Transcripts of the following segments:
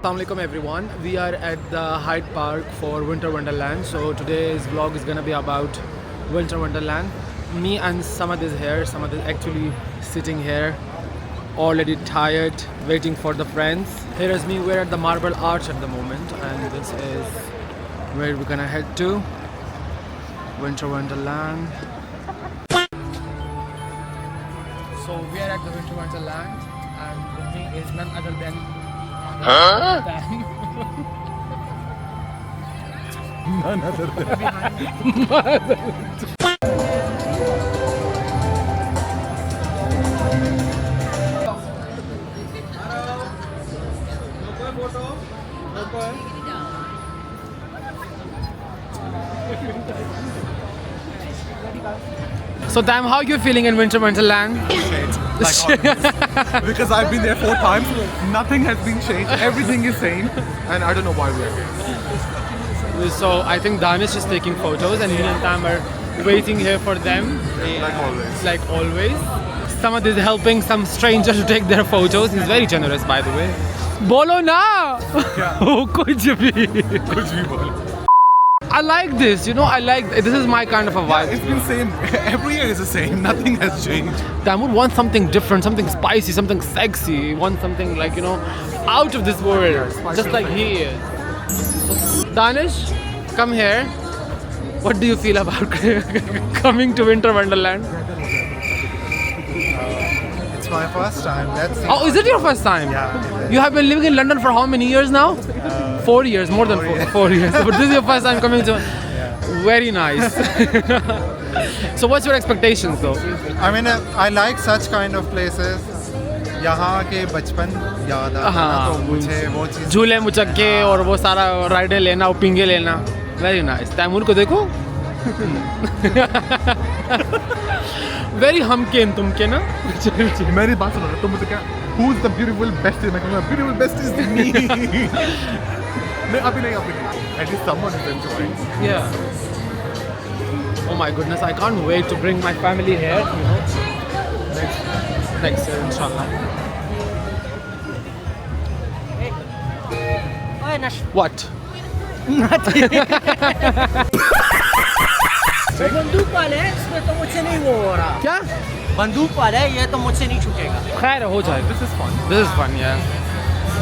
Assalamualaikum everyone. We are at the Hyde Park for Winter Wonderland. So today's vlog is gonna be about Winter Wonderland. Me and Samad is here. Samad is actually sitting here, already tired, waiting for the friends. Here is me. We're at the Marble Arch at the moment, and this is where we're gonna head to. Winter Wonderland. So we are at the Winter Wonderland, and with me is none other than. None other So damn, how are you feeling in Winter Wonderland? Like always. Because I've been there 4 times, nothing has been changed, everything is same, and I don't know why we're here. So I think Danish is taking photos and me and Tam are waiting here for them. Like always. Like always. Samad is helping some stranger to take their photos. He's very generous, by the way. Bolo na! Kuch bhi. I like this, you know, this is my kind of a vibe. It's been same, every year is the same, nothing has changed. Tamur wants something different, something spicy, something sexy. He wants something like, you know, out of this world, just like he is. Danish, come here. What do you feel about coming to Winter Wonderland? It's my first time, let's see. Oh, is it your first time? Yeah. You have been living in London for how many years now? 4 years, more than 4 years. But this is your first time coming to. Very nice. So, what's your expectations, though? I mean, I like such kind of places. यहाँ के बचपन याद आता है तो मुझे वो चीज़ झूले मुचक्के और वो सारा राइडे लेना और पिंगे लेना. Very nice. तैमूर को देखो. Very हमकेन तुमके ना. मेरी बात सुनो, तुम मुझे क्या Who's the beautiful bestie? मैं कहूँगा beautiful bestie is me. नहीं अभी नहीं. At least someone is enjoying. Yeah. Oh my goodness, I can't wait to bring my family here, you know. Next year, inshallah. What? बंदूक वाले हैं, इसमें तो मुझसे नहीं वो हो रहा. क्या? बंदूक वाले हैं, ये तो मुझसे नहीं छूटेगा. खैर हो जाए. This is fun. This is fun, yeah.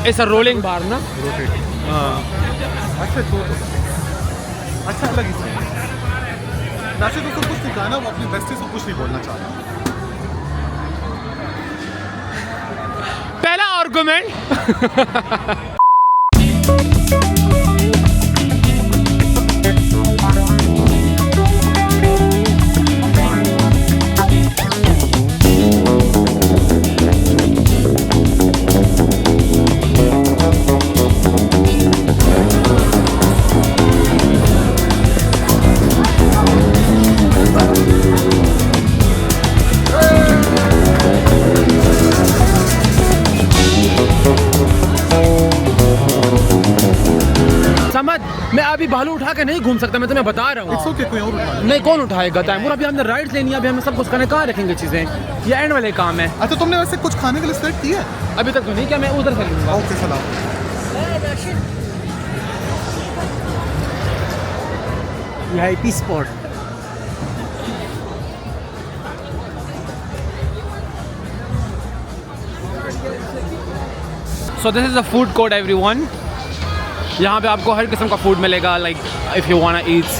It's a rolling bar, ना? Rotating. अच्छा तो अच्छा लगी सही. वैसे तो सब कुछ सिखाना, वो अपनी बेस्टी से कुछ नहीं बोलना चाहता. पहला आर्गुमेंट. मैं अभी भालू उठा के नहीं घूम सकता, मैं तुम्हें बता रहा हूँ. It's okay, कोई और उठा ले. नहीं, कौन उठाएगा? तैमूर अभी हमने राइड्स लेनी है, अभी हमें सब कुछ करने. कहाँ रखेंगे चीज़ें? ये एंड वाले काम है. अच्छा तुमने वैसे कुछ खाने के लिए सेट किया है? अभी तक तो नहीं किया, मैं उधर से लूँगा. ओके सलाम. VIP spot. So this is a food court, everyone. यहाँ पे आपको हर किस्म का फूड मिलेगा. Like if you wanna eat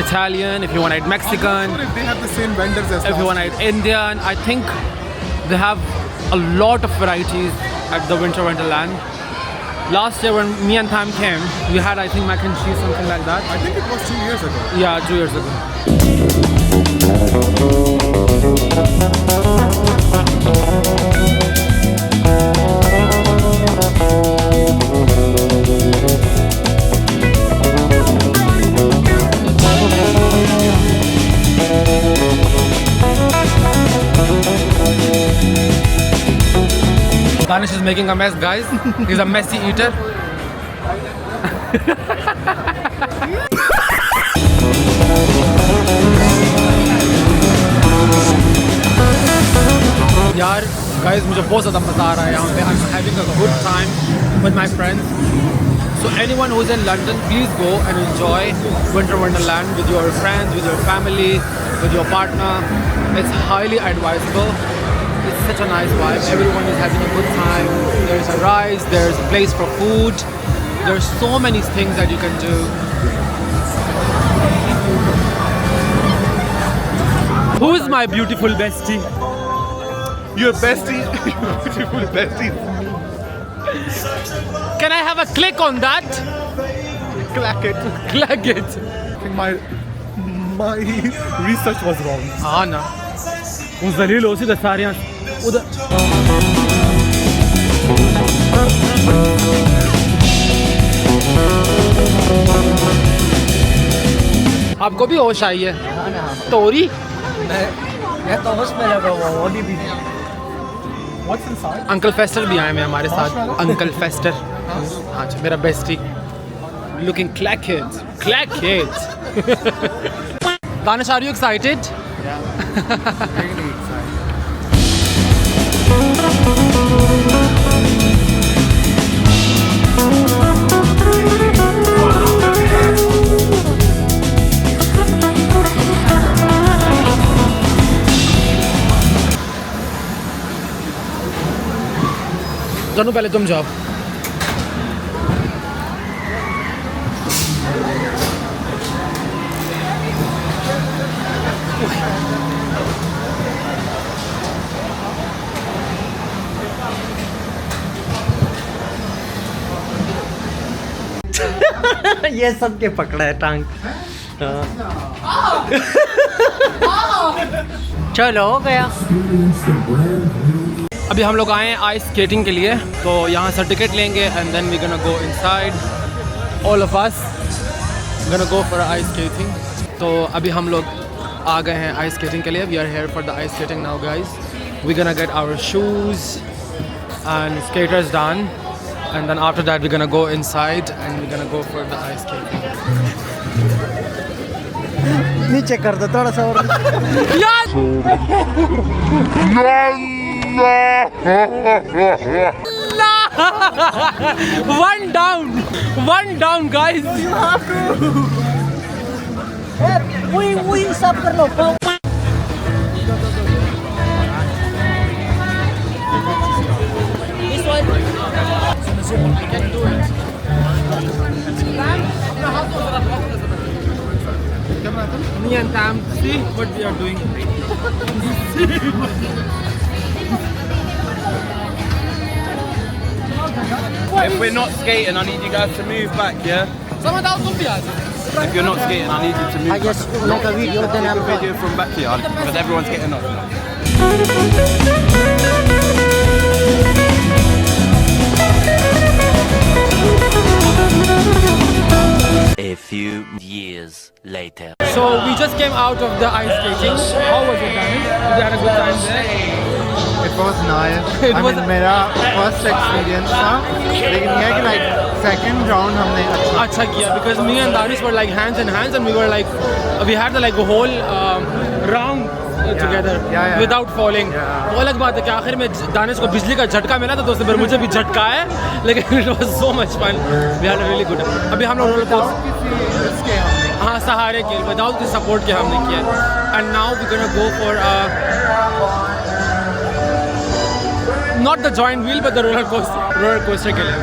Italian, if you wanna eat Mexican, If they have the same vendors as if you wanna eat Indian, I think they have a lot of varieties at the Winter Wonderland. Last year when me and Tham came, we had I think mac and cheese, something like that. I think it was 2 years ago. Yeah, 2 years ago. Danish is making a mess, guys. He's a messy eater. यार guys मुझे बहुत ज़्यादा मज़ा आ रहा है यहाँ पे. I'm having a good time with my friends. So anyone who's in London, please go and enjoy Winter Wonderland with your friends, with your family, with your partner. It's highly advisable. It's such a nice vibe. Everyone is having a good time. There's a rise, there's a place for food. There's so many things that you can do. Who is my beautiful bestie? Your bestie, your beautiful bestie. Can I have a click on that? Clack it. Click it. I think my research was wrong. हाँ ना. वो ज़लील हो सी तो सारे यहाँ उधर. आपको भी होश आई है? तोरी? मैं तो होश में लगा हुआ हूँ अभी भी. What's inside? अंकल फेस्टर भी आए हैं हमारे साथ. अंकल फेस्टर. हाँ जी, मेरा bestie. Looking clack it. Clack it. Danish, are you excited? Really excited. जानू पहले तुम जाओ. ये सबके पकड़ा है टांग. चलो हो गया. अभी हम लोग आए हैं आइस स्केटिंग के लिए. तो यहाँ से टिकट लेंगे and then we gonna go inside. All of us gonna go for ice skating. तो अभी हम लोग आ गए हैं आइस स्केटिंग के लिए. We are here for the ice skating now guys. We gonna get our shoes and skaters done. And then after that, we're gonna go inside and we're gonna go for the ice skating. नीचे कर दो थोड़ा सा और. One down, guys. You have to. वही सब कर लो. I can do it. Me and Tam, see what we are doing. If we're not skating, I need you guys to move back, yeah? If you're not skating, I need you to move I just make a video then back. I'm Take a video from back here, because everyone's getting off. A few years later. So we just came out of the ice skating. How was it, Danish? Did you had a good time there? It was nice. It I was- mean, मेरा first experience था. लेकिन ये है कि like second round हमने Acha kiya, because me and Danish were like hands in hands and we were like, we had the like whole round together yeah. without falling. Yeah. वो अलग बात है कि आखिर में दानिश को बिजली का झटका मिला था तो उससे फिर मुझे भी झटका है. लेकिन it was so much fun. We had a really good time. अभी हम लोग roller coaster इसके हमने हाँ सहारे के विदाउट की सपोर्ट के हमने किया. And now we gonna go for not the giant wheel but the roller coaster के लिए.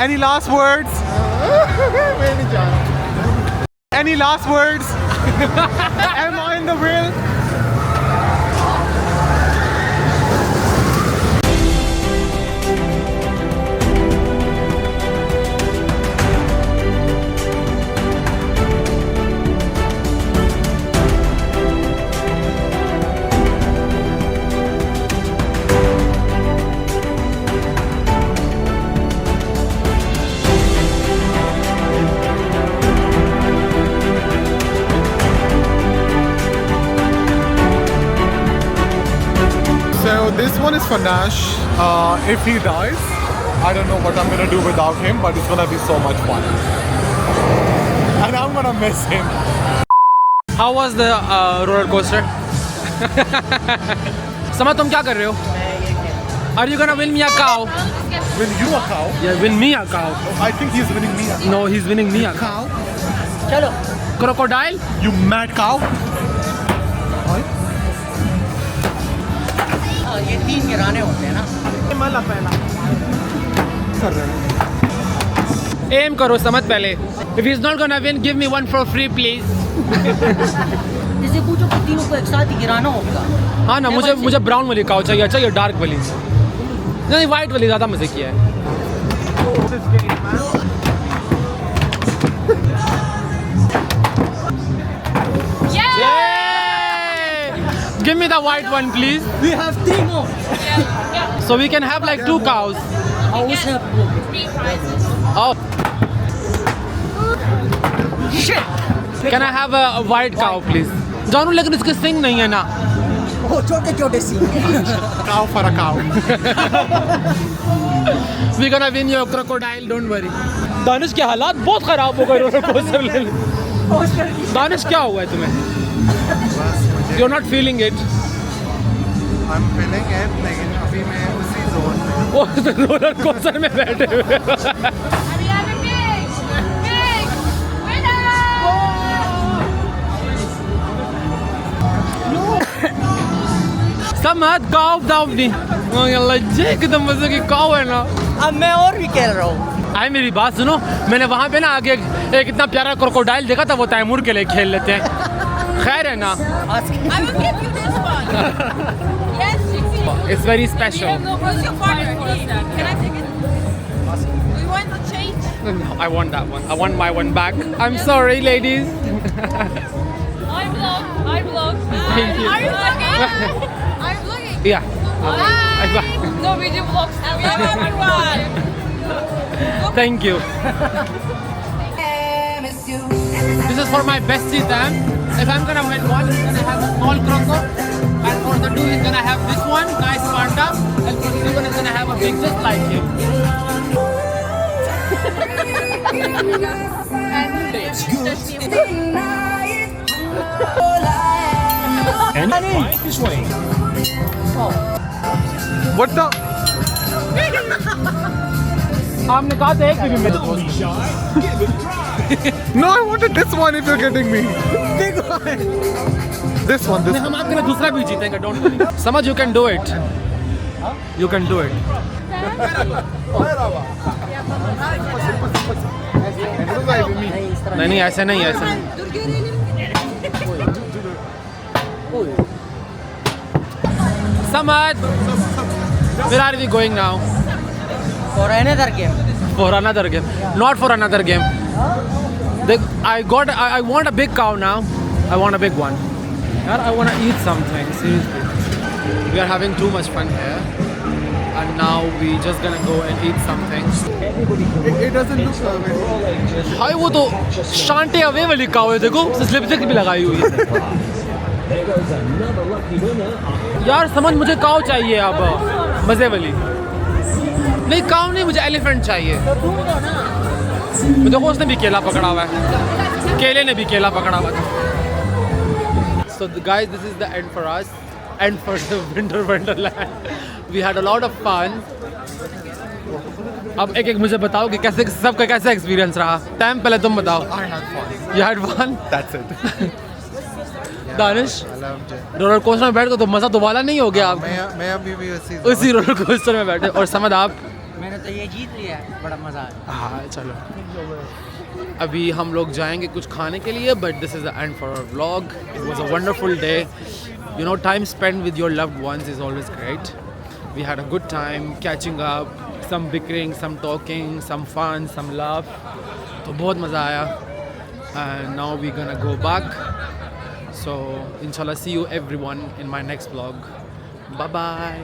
Any last words? Any last words? Am I in the wheel? for Nash. If he dies, I don't know what I'm gonna do without him, but it's gonna be so much fun. And I'm gonna miss him. How was the roller coaster? Sama, तुम क्या कर रहे हो? Are you gonna win me a cow? Win you a cow? Yeah, win me a cow. I think he's winning me a No, he's winning me a cow. चलो Crocodile? You mad cow? ये 3 गिराने होते हैं ना कर रहे हैं। Aim करो समझ पहले. If he's not gonna win, give me one for free, please. इसे पूछो कि तीनों को एक साथ ही गिराना होगा हाँ ना, मुझे ब्राउन वाली काउ चाहिए. चाहिए डार्क वाली. नहीं, वाइट वाली ज़्यादा मजे की है. Yay! Give me the white one, please. We have 3 more So we can have like 2 cows. और उसने Oh. Can I have a white cow, please? जानू, लेकिन इसके सिंग नहीं है ना. वो छोटे छोटे सी Cow for a cow. We gonna win your crocodile, don't worry. Danish के हालात बहुत खराब हो गए रोलर कोस्टर ले. दानिश क्या हुआ है तुम्हें? You're not feeling it. I'm feeling it, लेकिन अभी मैं उसी जोन में. वो रोलर कोस्टर में बैठे हुए. And we have a big winner! समझ काव दावनी. लज्जे एकदम मजे की काव है ना. अब मैं और भी खेल रहा हूँ आए मेरी बात सुनो. मैंने वहाँ पे ना आगे एक इतना प्यारा क्रोकोडाइल देखा था. वो तैमूर के लिए खेल लेते हैं. खैर है ना. I will give you this one. Yes, It's very special. what's your partner? Can I take it? We want to change. I want that one. I want my one back. I'm sorry, ladies. I vlog. Thank you. Are you vlogging? Are you vlogging? Yeah. Hi. No video vlogs. We have everyone. Thank you. This is for my bestie then. If I'm gonna win one, he's gonna have a small croco. And for the two, he's gonna have this one, nice panda. And for the other one, he's gonna have a big just like him. What the? आपने कहा था एक भी मिल. No, I wanted this one if you're getting me. This one. हम आपके लिए दूसरा भी जीतेंगे. Don't worry. समझ, you can do it. You can do it. नहीं, ऐसे नहीं, ऐसे नहीं. समझ. Where are we going now? और another game For another game. Not for another game. I want a big cow now. I want a big one. Yaar, I want to eat something. Seriously. We are having too much fun here. And now we just gonna go and eat something. It doesn't look very. हाय, वो तो शांटे away वाली काव है. देखो, lipstick भी लगाई हुई है. यार समझ, मुझे काव चाहिए अब. मजे वाली नहीं. काव नहीं, मुझे एलिफेंट चाहिए. देखो, उसने भी केला पकड़ा हुआ है. केले ने भी केला पकड़ा हुआ था. So guys, this is the end for us. End for the Winter Wonderland. We had a lot of fun. अब एक एक मुझे बताओ कि कैसे सबका कैसा एक्सपीरियंस रहा. टाइम पहले तुम बताओ. I had fun. You had fun? That's it. Danish, I loved it. Roller coaster में बैठ के तो मज़ा दोबारा नहीं हो गया. आप मैं अभी भी उसी रोलर कोस्टर में बैठे. और समझ आप. मैंने तो ये जीत लिया है बड़ा मजा आया हाँ चलो. अभी हम लोग जाएंगे कुछ खाने के लिए. But this is the end for our vlog. It was a wonderful day. You know, time spent with your loved ones is always great. We had a good time catching up, some bickering, some talking, some fun, some laugh. तो बहुत मज़ा आया. And now we're gonna go back. So inshallah, see you everyone in my next vlog. Bye bye.